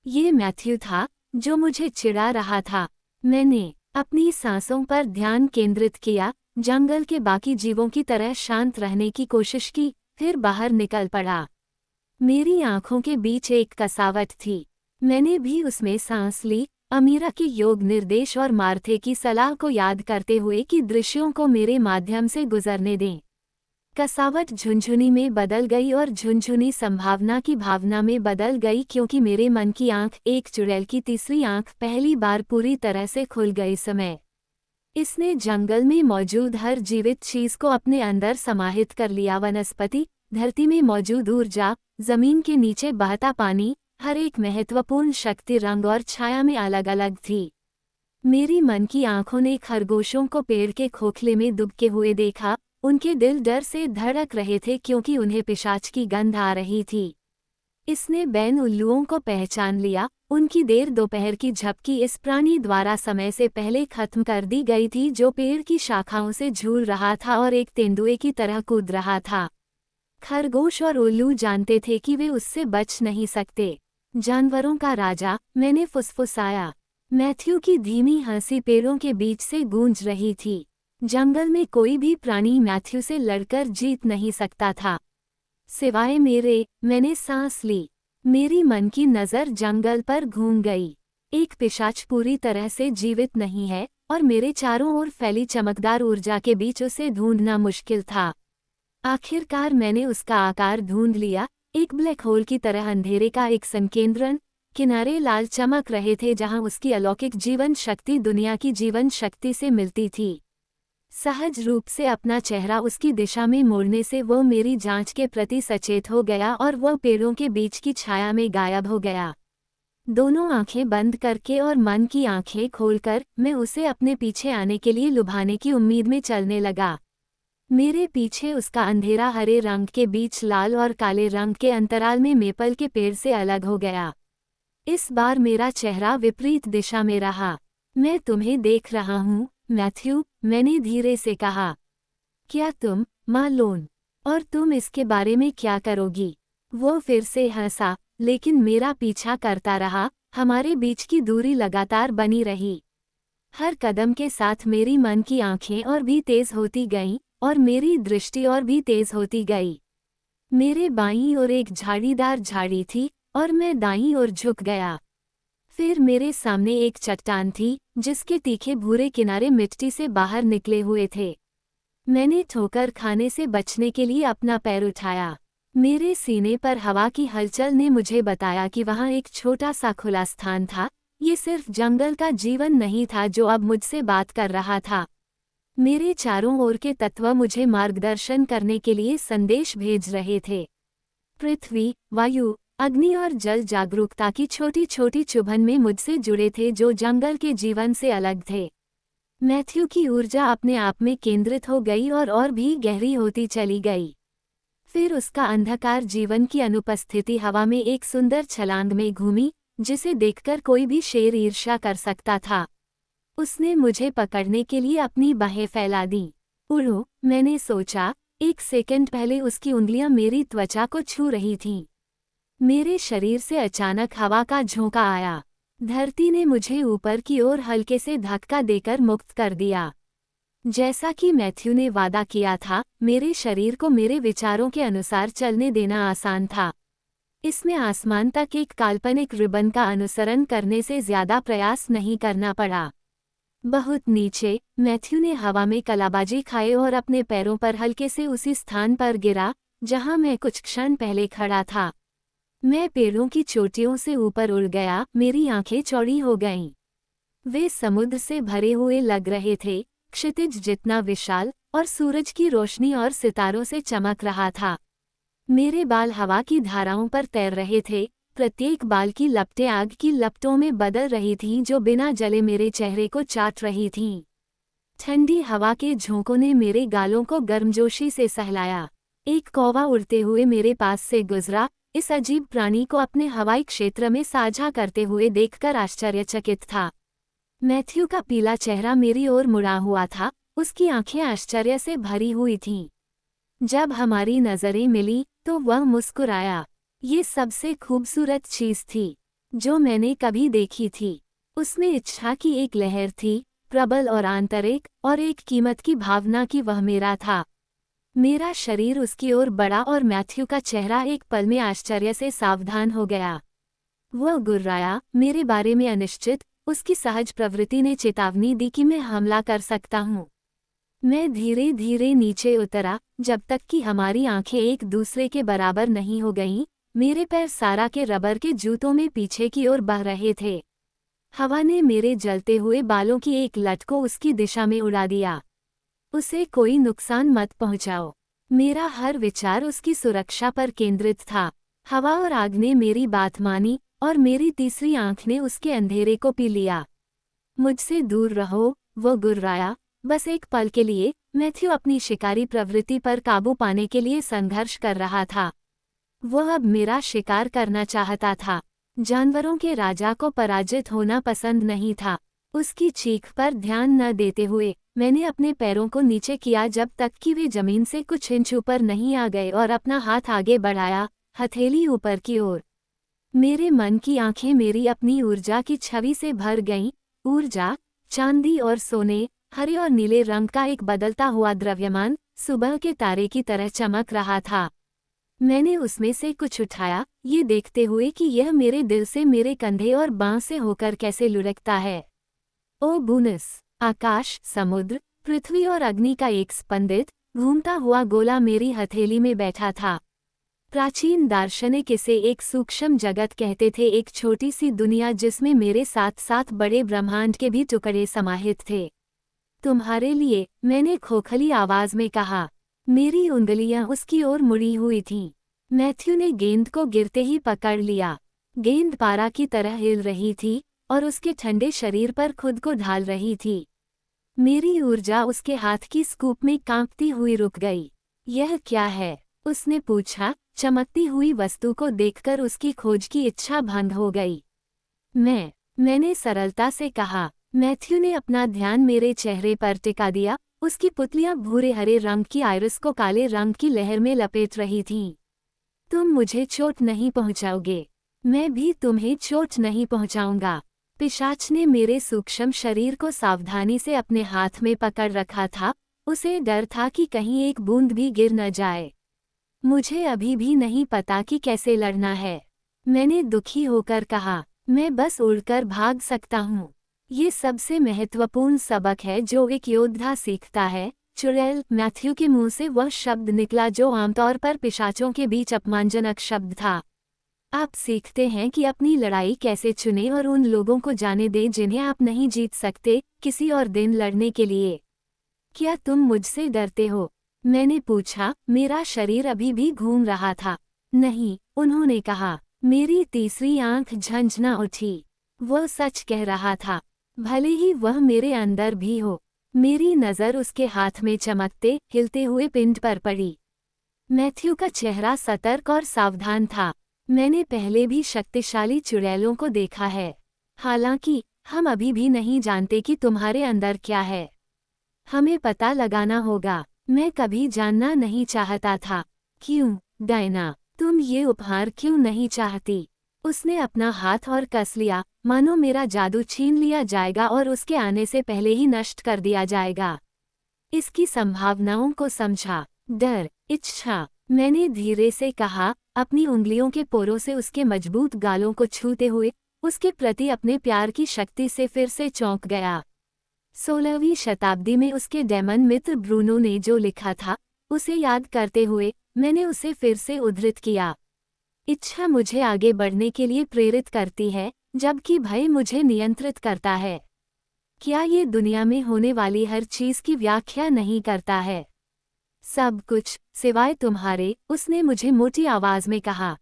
ये मैथ्यू था जो मुझे चिढ़ा रहा था। मैंने अपनी सांसों पर ध्यान केंद्रित किया, जंगल के बाकी जीवों की तरह शांत रहने की कोशिश की, फिर बाहर निकल पड़ा। मेरी आंखों के बीच एक कसावट थी। मैंने भी उसमें सांस ली, अमीरा के योग निर्देश और मार्थे की सलाह को याद करते हुए कि दृश्यों को मेरे माध्यम से गुजरने दें। कसावट झुनझुनी में बदल गई और झुनझुनी संभावना की भावना में बदल गई, क्योंकि मेरे मन की आंख, एक चुड़ैल की तीसरी आंख, पहली बार पूरी तरह से खुल गई। समय इसने जंगल में मौजूद हर जीवित चीज को अपने अंदर समाहित कर लिया। वनस्पति, धरती में मौजूद ऊर्जा, जमीन के नीचे बहता पानी, हर एक महत्वपूर्ण शक्ति रंग और छाया में अलग अलग थी। मेरी मन की आंखों ने खरगोशों को पेड़ के खोखले में दुबके हुए देखा। उनके दिल डर से धड़क रहे थे क्योंकि उन्हें पिशाच की गंध आ रही थी। इसने बैन उल्लुओं को पहचान लिया। उनकी देर दोपहर की झपकी इस प्राणी द्वारा समय से पहले खत्म कर दी गई थी, जो पेड़ की शाखाओं से झूल रहा था और एक तेंदुए की तरह कूद रहा था। खरगोश और उल्लू जानते थे कि वे उससे बच नहीं सकते। जानवरों का राजा, मैंने फुसफुसाया। मैथ्यू की धीमी हंसी पेड़ों के बीच से गूंज रही थी। जंगल में कोई भी प्राणी मैथ्यू से लड़कर जीत नहीं सकता था, सिवाय मेरे। मैंने सांस ली। मेरी मन की नज़र जंगल पर घूम गई। एक पिशाच पूरी तरह से जीवित नहीं है, और मेरे चारों ओर फैली चमकदार ऊर्जा के बीच उसे ढूंढना मुश्किल था। आखिरकार मैंने उसका आकार ढूंढ लिया। एक ब्लैक होल की तरह अंधेरे का एक संकेंद्रण। किनारे लाल चमक रहे थे जहां उसकी अलौकिक जीवन शक्ति दुनिया की जीवन शक्ति से मिलती थी। सहज रूप से अपना चेहरा उसकी दिशा में मोड़ने से वो मेरी जांच के प्रति सचेत हो गया और वह पेड़ों के बीच की छाया में गायब हो गया। दोनों आंखें बंद करके और मन की आंखें खोलकर मैं उसे अपने पीछे आने के लिए लुभाने की उम्मीद में चलने लगा। मेरे पीछे उसका अंधेरा हरे रंग के बीच लाल और काले रंग के अंतराल में मेपल के पेड़ से अलग हो गया। इस बार मेरा चेहरा विपरीत दिशा में रहा। मैं तुम्हें देख रहा हूँ मैथ्यू, मैंने धीरे से कहा। क्या तुम, माँ लोन? और तुम इसके बारे में क्या करोगी? वो फिर से हंसा, लेकिन मेरा पीछा करता रहा। हमारे बीच की दूरी लगातार बनी रही। हर कदम के साथ मेरी मन की आंखें और भी तेज होती गईं, और मेरी दृष्टि और भी तेज होती गई। मेरे बाईं ओर एक झाड़ीदार झाड़ी थी, और मैं दाईं ओर झुक गया। फिर मेरे सामने एक चट्टान थी, जिसके तीखे भूरे किनारे मिट्टी से बाहर निकले हुए थे। मैंने ठोकर खाने से बचने के लिए अपना पैर उठाया। मेरे सीने पर हवा की हलचल ने मुझे बताया कि वहाँ एक छोटा सा खुला स्थान था। ये सिर्फ जंगल का जीवन नहीं था जो अब मुझसे बात कर रहा था। मेरे चारों ओर के तत्व मुझे मार्गदर्शन करने के लिए संदेश भेज रहे थे। पृथ्वी, वायु, अग्नि और जल जागरूकता की छोटी छोटी चुभन में मुझसे जुड़े थे, जो जंगल के जीवन से अलग थे। मैथ्यू की ऊर्जा अपने आप में केंद्रित हो गई और भी गहरी होती चली गई। फिर उसका अंधकार जीवन की अनुपस्थिति हवा में एक सुंदर छलांग में घूमी, जिसे देखकर कोई भी शेर ईर्ष्या कर सकता था। उसने मुझे पकड़ने के लिए अपनी बाहें फैला दी। उड़ो, मैंने सोचा। एक सेकंड पहले उसकी उंगलियां मेरी त्वचा को छू रही थीं। मेरे शरीर से अचानक हवा का झोंका आया। धरती ने मुझे ऊपर की ओर हल्के से धक्का देकर मुक्त कर दिया। जैसा कि मैथ्यू ने वादा किया था, मेरे शरीर को मेरे विचारों के अनुसार चलने देना आसान था। इसमें आसमान तक एक काल्पनिक रिबन का अनुसरण करने से ज्यादा प्रयास नहीं करना पड़ा। बहुत नीचे, मैथ्यू ने हवा में कलाबाजी खाए और अपने पैरों पर हल्के से उसी स्थान पर गिरा जहां मैं कुछ क्षण पहले खड़ा था। मैं पेड़ों की चोटियों से ऊपर उड़ गया। मेरी आंखें चौड़ी हो गईं। वे समुद्र से भरे हुए लग रहे थे, क्षितिज जितना विशाल, और सूरज की रोशनी और सितारों से चमक रहा था। मेरे बाल हवा की धाराओं पर तैर रहे थे। प्रत्येक बाल की लपटें आग की लपटों में बदल रही थीं, जो बिना जले मेरे चेहरे को चाट रही थीं। ठंडी हवा के झोंकों ने मेरे गालों को गर्मजोशी से सहलाया। एक कौवा उड़ते हुए मेरे पास से गुजरा। इस अजीब प्राणी को अपने हवाई क्षेत्र में साझा करते हुए देखकर आश्चर्यचकित था। मैथ्यू का पीला चेहरा मेरी ओर मुड़ा हुआ था। उसकी आंखें आश्चर्य से भरी हुई थीं। जब हमारी नजरें मिली तो वह मुस्कुराया। ये सबसे खूबसूरत चीज थी जो मैंने कभी देखी थी। उसमें इच्छा की एक लहर थी, प्रबल और आंतरिक, और एक कीमत की भावना कि वह मेरा था। मेरा शरीर उसकी ओर बढ़ा और मैथ्यू का चेहरा एक पल में आश्चर्य से सावधान हो गया। वह गुर्राया, मेरे बारे में अनिश्चित। उसकी सहज प्रवृत्ति ने चेतावनी दी कि मैं हमला कर सकता हूँ। मैं धीरे धीरे नीचे उतरा, जब तक कि हमारी आंखें एक दूसरे के बराबर नहीं हो गईं। मेरे पैर सारा के रबर के जूतों में पीछे की ओर बह रहे थे। हवा ने मेरे जलते हुए बालों की एक लट को उसकी दिशा में उड़ा दिया। उसे कोई नुकसान मत पहुंचाओ। मेरा हर विचार उसकी सुरक्षा पर केंद्रित था। हवा और आग ने मेरी बात मानी और मेरी तीसरी आंख ने उसके अंधेरे को पी लिया। मुझसे दूर रहो, वो गुर्राया। बस एक पल के लिए मैथ्यू अपनी शिकारी प्रवृत्ति पर काबू पाने के लिए संघर्ष कर रहा था। वह अब मेरा शिकार करना चाहता था। जानवरों के राजा को पराजित होना पसंद नहीं था। उसकी चीख पर ध्यान न देते हुए मैंने अपने पैरों को नीचे किया जब तक कि वे जमीन से कुछ इंच ऊपर नहीं आ गए और अपना हाथ आगे बढ़ाया, हथेली ऊपर की ओर। मेरे मन की आंखें मेरी अपनी ऊर्जा की छवि से भर गईं। ऊर्जा, चांदी और सोने, हरे और नीले रंग का एक बदलता हुआ द्रव्यमान, सुबह के तारे की तरह चमक रहा था। मैंने उसमें से कुछ उठाया, ये देखते हुए कि यह मेरे दिल से, मेरे कंधे और बांह से होकर कैसे लुढ़कता है। ओ बूनस! आकाश, समुद्र, पृथ्वी और अग्नि का एक स्पंदित, घूमता हुआ गोला मेरी हथेली में बैठा था। प्राचीन दार्शनिक इसे एक सूक्ष्म जगत कहते थे, एक छोटी सी दुनिया जिसमें मेरे साथ साथ बड़े ब्रह्मांड के भी टुकड़े समाहित थे। तुम्हारे लिए, मैंने खोखली आवाज में कहा। मेरी उंगलियां उसकी ओर मुड़ी हुई थीं। मैथ्यू ने गेंद को गिरते ही पकड़ लिया। गेंद पारा की तरह हिल रही थी और उसके ठंडे शरीर पर खुद को ढाल रही थी। मेरी ऊर्जा उसके हाथ की स्कूप में कांपती हुई रुक गई। यह क्या है? उसने पूछा। चमकती हुई वस्तु को देखकर उसकी खोज की इच्छा भंग हो गई। मैंने सरलता से कहा। मैथ्यू ने अपना ध्यान मेरे चेहरे पर टिका दिया। उसकी पुतलियां भूरे हरे रंग की आइरिस को काले रंग की लहर में लपेट रही थीं। तुम मुझे चोट नहीं पहुंचाओगे। मैं भी तुम्हें चोट नहीं पहुंचाऊंगा। पिशाच ने मेरे सूक्ष्म शरीर को सावधानी से अपने हाथ में पकड़ रखा था। उसे डर था कि कहीं एक बूंद भी गिर न जाए। मुझे अभी भी नहीं पता कि कैसे लड़ना है, मैंने दुखी होकर कहा। मैं बस उड़कर भाग सकता हूँ। ये सबसे महत्वपूर्ण सबक है जो एक योद्धा सीखता है। चुड़ैल! मैथ्यू के मुंह से वह शब्द निकला जो आमतौर पर पिशाचों के बीच अपमानजनक शब्द था। आप सीखते हैं कि अपनी लड़ाई कैसे चुनें और उन लोगों को जाने दें जिन्हें आप नहीं जीत सकते, किसी और दिन लड़ने के लिए। क्या तुम मुझसे डरते हो? मैंने पूछा। मेरा शरीर अभी भी घूम रहा था। नहीं, उन्होंने कहा। मेरी तीसरी आंख झंझना उठी। वह सच कह रहा था, भले ही वह मेरे अंदर भी हो। मेरी नज़र उसके हाथ में चमकते, हिलते हुए पिंड पर पड़ी। मैथ्यू का चेहरा सतर्क और सावधान था। मैंने पहले भी शक्तिशाली चुड़ैलों को देखा है। हालांकि हम अभी भी नहीं जानते कि तुम्हारे अंदर क्या है। हमें पता लगाना होगा। मैं कभी जानना नहीं चाहता था। क्यों, डायना? तुम ये उपहार क्यों नहीं चाहती? उसने अपना हाथ और कस लिया, मानो मेरा जादू छीन लिया जाएगा और उसके आने से पहले ही नष्ट कर दिया जाएगा। इसकी संभावनाओं को समझा। डर, इच्छा, मैंने धीरे से कहा, अपनी उंगलियों के पोरों से उसके मजबूत गालों को छूते हुए उसके प्रति अपने प्यार की शक्ति से फिर से चौंक गया। 16वीं शताब्दी में उसके डेमन मित्र ब्रूनो ने जो लिखा था, उसे याद करते हुए मैंने उसे फिर से उद्धृत किया। इच्छा मुझे आगे बढ़ने के लिए प्रेरित करती है, जबकि भय मुझे नियंत्रित करता है। क्या ये दुनिया में होने वाली हर चीज की व्याख्या नहीं करता है? सब कुछ, सिवाय तुम्हारे, उसने मुझे मोटी आवाज में कहा।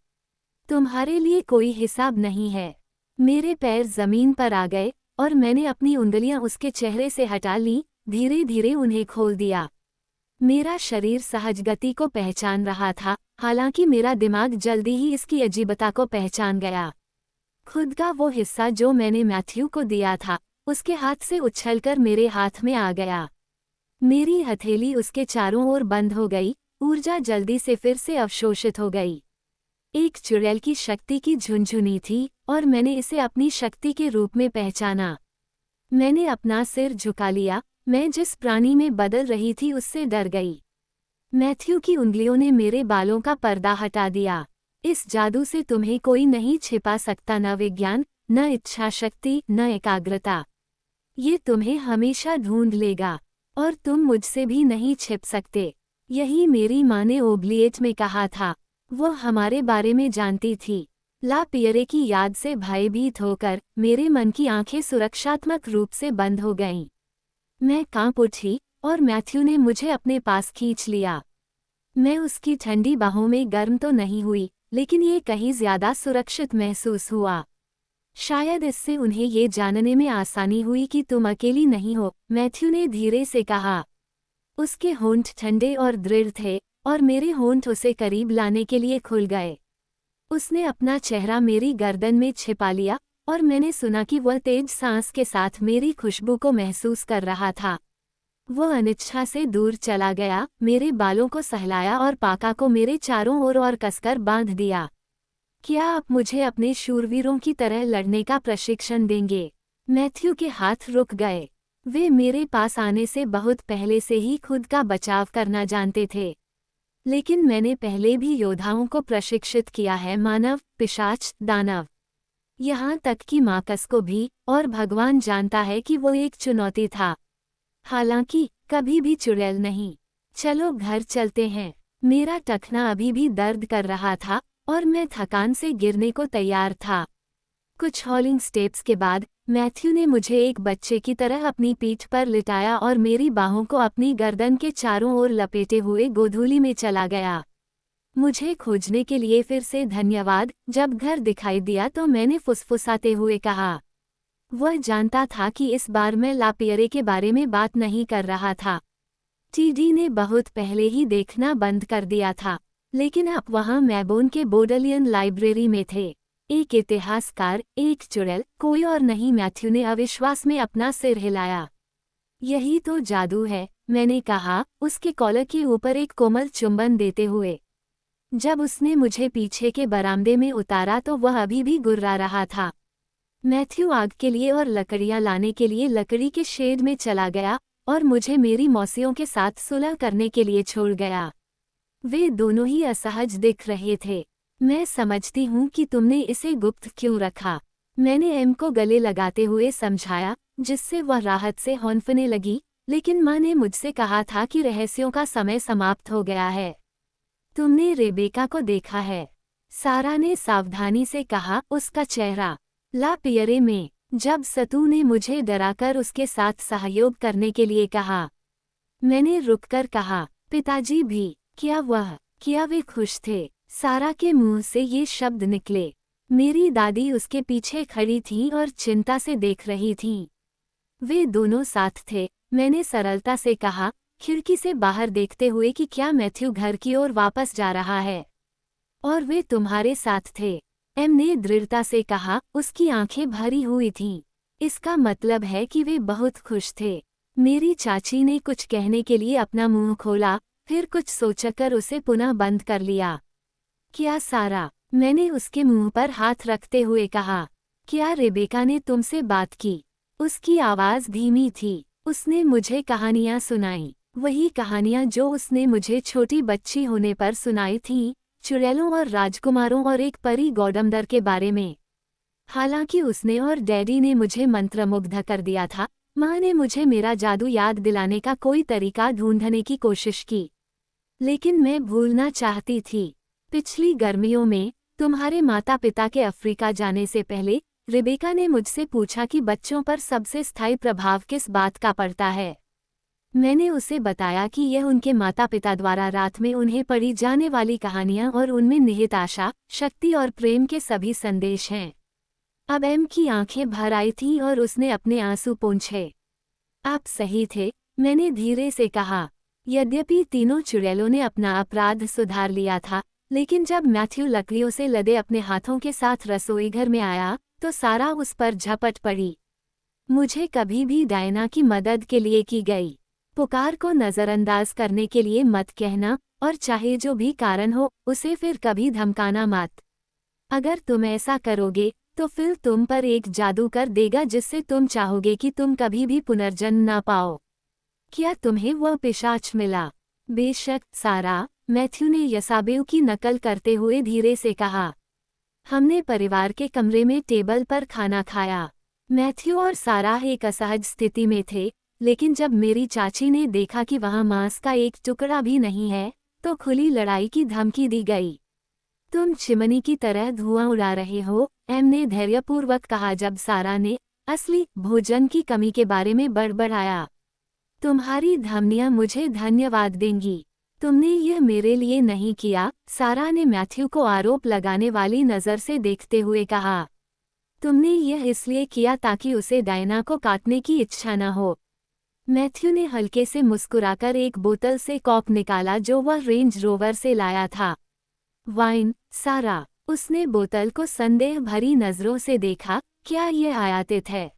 तुम्हारे लिए कोई हिसाब नहीं है। मेरे पैर जमीन पर आ गए और मैंने अपनी उंगलियां उसके चेहरे से हटा ली, धीरे धीरे उन्हें खोल दिया। मेरा शरीर सहज गति को पहचान रहा था, हालांकि मेरा दिमाग जल्दी ही इसकी अजीबता को पहचान गया। खुद का वो हिस्सा जो मैंने मैथ्यू को दिया था, उसके हाथ से उछलकर मेरे हाथ में आ गया। मेरी हथेली उसके चारों ओर बंद हो गई, ऊर्जा जल्दी से फिर से अवशोषित हो गई। एक चुड़ैल की शक्ति की झुनझुनी थी और मैंने इसे अपनी शक्ति के रूप में पहचाना। मैंने अपना सिर झुका लिया। मैं जिस प्राणी में बदल रही थी उससे डर गई। मैथ्यू की उंगलियों ने मेरे बालों का पर्दा हटा दिया। इस जादू से तुम्हें कोई नहीं छिपा सकता, न विज्ञान, न इच्छा शक्ति, न एकाग्रता। ये तुम्हें हमेशा ढूंढ लेगा। और तुम मुझसे भी नहीं छिप सकते। यही मेरी माँ ने ओब्लिएट में कहा था। वो हमारे बारे में जानती थी। ला पियरे की याद से भयभीत होकर मेरे मन की आंखें सुरक्षात्मक रूप से बंद हो गईं। मैं कांप उठी और मैथ्यू ने मुझे अपने पास खींच लिया। मैं उसकी ठंडी बाहों में गर्म तो नहीं हुई, लेकिन ये कहीं ज्यादा सुरक्षित महसूस हुआ। शायद इससे उन्हें ये जानने में आसानी हुई कि तुम अकेली नहीं हो, मैथ्यू ने धीरे से कहा। उसके होंठ ठंडे और दृढ़ थे और मेरे होंठ उसे करीब लाने के लिए खुल गए। उसने अपना चेहरा मेरी गर्दन में छिपा लिया और मैंने सुना कि वह तेज सांस के साथ मेरी खुशबू को महसूस कर रहा था। वह अनिच्छा से दूर चला गया, मेरे बालों को सहलाया और पाका को मेरे चारों ओर और कसकर बांध दिया। क्या आप मुझे अपने शूरवीरों की तरह लड़ने का प्रशिक्षण देंगे? मैथ्यू के हाथ रुक गए। वे मेरे पास आने से बहुत पहले से ही खुद का बचाव करना जानते थे। लेकिन मैंने पहले भी योद्धाओं को प्रशिक्षित किया है, मानव, पिशाच, दानव, यहाँ तक कि मार्कस को भी, और भगवान जानता है कि वो एक चुनौती था। हालांकि कभी भी चुड़ैल नहीं। चलो घर चलते हैं। मेरा टखना अभी भी दर्द कर रहा था और मैं थकान से गिरने को तैयार था। कुछ हॉलिंग स्टेप्स के बाद मैथ्यू ने मुझे एक बच्चे की तरह अपनी पीठ पर लिटाया और मेरी बाहों को अपनी गर्दन के चारों ओर लपेटे हुए गोधूली में चला गया। मुझे खोजने के लिए फिर से धन्यवाद। जब घर दिखाई दिया तो मैंने फुसफुसाते हुए कहा। वह जानता था कि इस बार मैं ला पियरे के बारे में बात नहीं कर रहा था। टीडी ने बहुत पहले ही देखना बंद कर दिया था, लेकिन अब वहाँ मैबोन के बोडलियन लाइब्रेरी में थे। एक इतिहासकार, एक चुड़ैल, कोई और नहीं। मैथ्यू ने अविश्वास में अपना सिर हिलाया। यही तो जादू है, मैंने कहा, उसके कॉलर के ऊपर एक कोमल चुंबन देते हुए। जब उसने मुझे पीछे के बरामदे में उतारा तो वह अभी भी गुर्रा रहा था। मैथ्यू आग के लिए और लकड़ियां लाने के लिए लकड़ी के शेड में चला गया और मुझे मेरी मौसियों के साथ सुलह करने के लिए छोड़ गया। वे दोनों ही असहज दिख रहे थे। मैं समझती हूँ कि तुमने इसे गुप्त क्यों रखा, मैंने एम को गले लगाते हुए समझाया, जिससे वह राहत से हौंफने लगी। लेकिन माँ ने मुझसे कहा था कि रहस्यों का समय समाप्त हो गया है। तुमने रेबेका को देखा है? सारा ने सावधानी से कहा। उसका चेहरा ला पियरे में, जब सतू ने मुझे डराकर उसके साथ सहयोग करने के लिए कहा। मैंने रुककर कहा, पिताजी भी? क्या वे खुश थे? सारा के मुंह से ये शब्द निकले। मेरी दादी उसके पीछे खड़ी थी और चिंता से देख रही थीं। वे दोनों साथ थे, मैंने सरलता से कहा, खिड़की से बाहर देखते हुए कि क्या मैथ्यू घर की ओर वापस जा रहा है? और वे तुम्हारे साथ थे, एम ने दृढ़ता से कहा। उसकी आंखें भरी हुई थीं। इसका मतलब है कि वे बहुत खुश थे। मेरी चाची ने कुछ कहने के लिए अपना मुंह खोला, फिर कुछ सोचकर उसे पुनः बंद कर लिया। क्या सारा? मैंने उसके मुंह पर हाथ रखते हुए कहा। क्या रेबेका ने तुमसे बात की? उसकी आवाज़ धीमी थी। उसने मुझे कहानियाँ सुनाई, वही कहानियाँ जो उसने मुझे छोटी बच्ची होने पर सुनाई थीं, चुड़ैलों और राजकुमारों और एक परी गौडमदर के बारे में। हालांकि उसने और डैडी ने मुझे मंत्रमुग्ध कर दिया था, माँ ने मुझे मेरा जादू याद दिलाने का कोई तरीका ढूंढने की कोशिश की, लेकिन मैं भूलना चाहती थी। पिछली गर्मियों में तुम्हारे माता पिता के अफ्रीका जाने से पहले रेबेका ने मुझसे पूछा कि बच्चों पर सबसे स्थायी प्रभाव किस बात का पड़ता है। मैंने उसे बताया कि यह उनके माता पिता द्वारा रात में उन्हें पढ़ी जाने वाली कहानियां और उनमें निहित आशा, शक्ति और प्रेम के सभी संदेश हैं। अब एम की आंखें भर आई थीं और उसने अपने आंसू पोंछे। आप सही थे, मैंने धीरे से कहा। यद्यपि तीनों चुड़ैलों ने अपना अपराध सुधार लिया था, लेकिन जब मैथ्यू लकड़ियों से लदे अपने हाथों के साथ रसोई घर में आया तो सारा उस पर झपट पड़ी। मुझे कभी भी डायना की मदद के लिए की गई पुकार को नज़रअंदाज करने के लिए मत कहना, और चाहे जो भी कारण हो उसे फिर कभी धमकाना मत। अगर तुम ऐसा करोगे तो फिर तुम पर एक जादू कर देगा जिससे तुम चाहोगे कि तुम कभी भी पुनर्जन्म ना पाओ। क्या तुम्हें वह पिशाच मिला? बेशक सारा, मैथ्यू ने यसाबेव की नकल करते हुए धीरे से कहा। हमने परिवार के कमरे में टेबल पर खाना खाया। मैथ्यू और सारा एक असहज स्थिति में थे, लेकिन जब मेरी चाची ने देखा कि वहाँ मांस का एक टुकड़ा भी नहीं है, तो खुली लड़ाई की धमकी दी गई। तुम चिमनी की तरह धुआं उड़ा रहे हो, एम ने धैर्यपूर्वक कहा जब सारा ने असली भोजन की कमी के बारे में बड़बड़ाया। तुम्हारी धमनियां मुझे धन्यवाद देंगी। तुमने यह मेरे लिए नहीं किया, सारा ने मैथ्यू को आरोप लगाने वाली नज़र से देखते हुए कहा। तुमने यह इसलिए किया ताकि उसे डायना को काटने की इच्छा न हो। मैथ्यू ने हल्के से मुस्कुराकर एक बोतल से कॉक निकाला जो वह रेंज रोवर से लाया था। वाइन, सारा। उसने बोतल को संदेह भरी नज़रों से देखा। क्या यह आयातित है?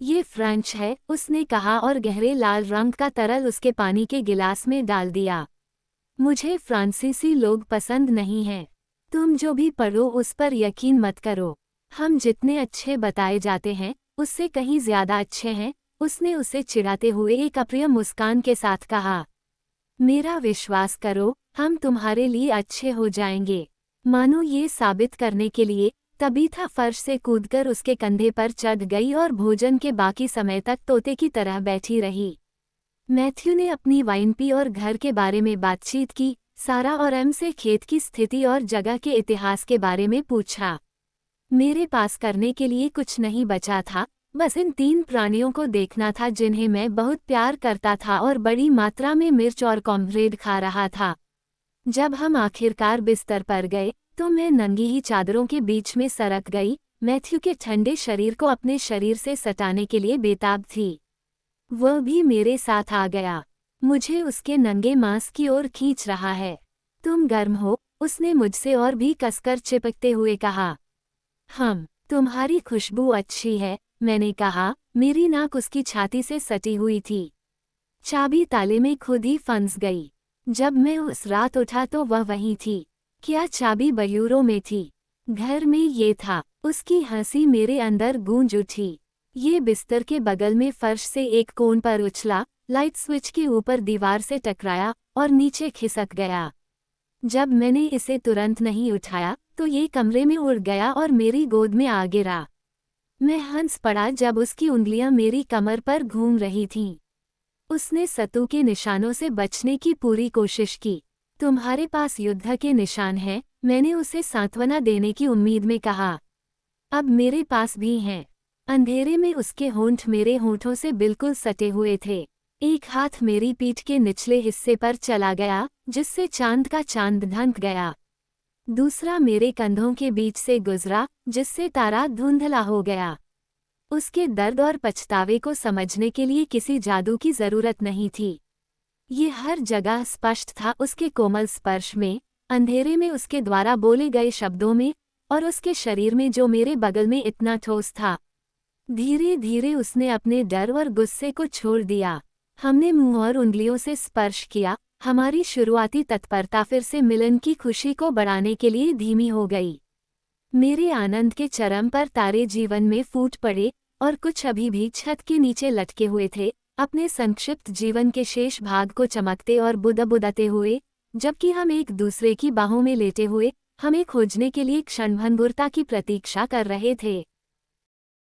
ये फ्रेंच है, उसने कहा और गहरे लाल रंग का तरल उसके पानी के गिलास में डाल दिया। मुझे फ्रांसीसी लोग पसंद नहीं हैं। तुम जो भी पढ़ो उस पर यकीन मत करो। हम जितने अच्छे बताए जाते हैं, उससे कहीं ज्यादा अच्छे हैं, उसने उसे चिढ़ाते हुए एक अप्रिय मुस्कान के साथ कहा। मेरा विश्वास करो, हम तुम्हारे लिए अच्छे हो जाएंगे। मानो ये साबित करने के लिए, तबीथा फर्श से कूदकर उसके कंधे पर चढ़ गई और भोजन के बाकी समय तक तोते की तरह बैठी रही। मैथ्यू ने अपनी वाइन पी और घर के बारे में बातचीत की। सारा और एम से खेत की स्थिति और जगह के इतिहास के बारे में पूछा। मेरे पास करने के लिए कुछ नहीं बचा था, बस इन 3 प्राणियों को देखना था जिन्हें मैं बहुत प्यार करता था और बड़ी मात्रा में मिर्च और कॉम्रेड खा रहा था। जब हम आखिरकार बिस्तर पर गए, तो मैं नंगी ही चादरों के बीच में सरक गई, मैथ्यू के ठंडे शरीर को अपने शरीर से सटाने के लिए बेताब थी। वह भी मेरे साथ आ गया। मुझे उसके नंगे मांस की ओर खींच रहा है। तुम गर्म हो, उसने मुझसे और भी कसकर चिपकते हुए कहा। तुम्हारी खुशबू अच्छी है, मैंने कहा। मेरी नाक उसकी छाती से सटी हुई थी। चाबी ताले में खुद ही फंस गई। जब मैं उस रात उठा तो वह वहीं थी। क्या चाबी बयूरों में थी? घर में ये था। उसकी हंसी मेरे अंदर गूंज उठी। ये बिस्तर के बगल में फर्श से एक कोण पर उछला, लाइट स्विच के ऊपर दीवार से टकराया और नीचे खिसक गया। जब मैंने इसे तुरंत नहीं उठाया, तो ये कमरे में उड़ गया और मेरी गोद में आ गिरा। मैं हंस पड़ा जब उसकी उंगलियां मेरी कमर पर घूम रही थीं। उसने सतू के निशानों से बचने की पूरी कोशिश की। तुम्हारे पास युद्ध के निशान हैं, मैंने उसे सांत्वना देने की उम्मीद में कहा। अब मेरे पास भी हैं। अंधेरे में उसके होंठ मेरे होंठों से बिल्कुल सटे हुए थे। एक हाथ मेरी पीठ के निचले हिस्से पर चला गया, जिससे चांद का चांद ढंक गया। दूसरा मेरे कंधों के बीच से गुजरा, जिससे तारा धुंधला हो गया। उसके दर्द और पछतावे को समझने के लिए किसी जादू की जरूरत नहीं थी। ये हर जगह स्पष्ट था, उसके कोमल स्पर्श में, अंधेरे में उसके द्वारा बोले गए शब्दों में, और उसके शरीर में जो मेरे बगल में इतना ठोस था। धीरे धीरे उसने अपने डर और गुस्से को छोड़ दिया। हमने मुंह और उंगलियों से स्पर्श किया। हमारी शुरुआती तत्परता फिर से मिलन की खुशी को बढ़ाने के लिए धीमी हो गई। मेरे आनंद के चरम पर तारे जीवन में फूट पड़े, और कुछ अभी भी छत के नीचे लटके हुए थे, अपने संक्षिप्त जीवन के शेष भाग को चमकते और बुदबुदाते हुए, जबकि हम एक दूसरे की बाहों में लेटे हुए हमें खोजने के लिए क्षणभंगुरता की प्रतीक्षा कर रहे थे।